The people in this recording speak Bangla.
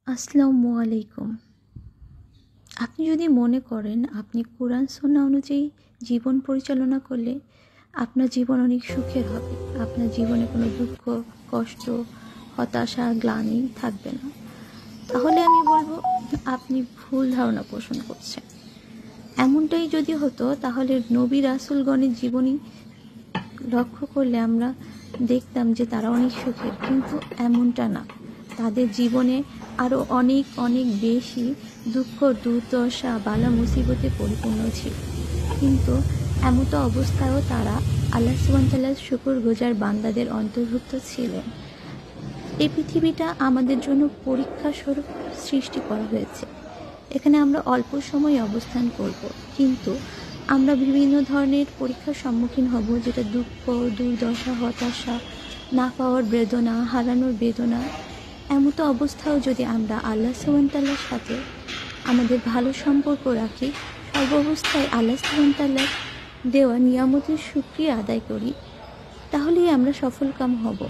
আসসালামু আলাইকুম। আপনি যদি মনে করেন আপনি কোরআন সুন্নাহ অনুযায়ী জীবন পরিচালনা করলে আপনার জীবন অনেক সুখের হবে, আপনার জীবনে কোনো দুঃখ, কষ্ট, হতাশা, গ্লানি থাকবে না, তাহলে আমি বলবো আপনি ভুল ধারণা পোষণ করছেন। এমনটাই যদি হতো তাহলে নবী রাসূলগণের জীবনী লক্ষ্য করলে আমরা দেখতাম যে তারা অনেক সুখের, কিন্তু এমনটা না। তাদের জীবনে আরও অনেক অনেক বেশি দুঃখ, দুর্দশা, বালা মুসিবতে পরিপূর্ণ ছিল, কিন্তু এমতো অবস্থায়ও তারা আল্লাহ সুবহানাহু ওয়া তাআলার শুকরগুজার বান্দাদের অন্তর্ভুক্ত ছিলেন। এই পৃথিবীটা আমাদের জন্য পরীক্ষা স্বরূপ সৃষ্টি করা হয়েছে। এখানে আমরা অল্প সময় অবস্থান করব, কিন্তু আমরা বিভিন্ন ধরনের পরীক্ষার সম্মুখীন হব, যেটা দুঃখ, দুর্দশা, হতাশা, না পাওয়ার বেদনা, হারানোর বেদনা। এমতো অবস্থাও যদি আমরা আল্লাহ সুবহানাহু ওয়া তাআলার সাথে আমাদের ভালো সম্পর্ক রাখি, সর্বাবস্থায় আল্লাহ সুবহানাহু ওয়া তাআলার দেওয়া নিয়ামতের শুকরিয়া আদায় করি, তাহলেই আমরা সফলকাম হব।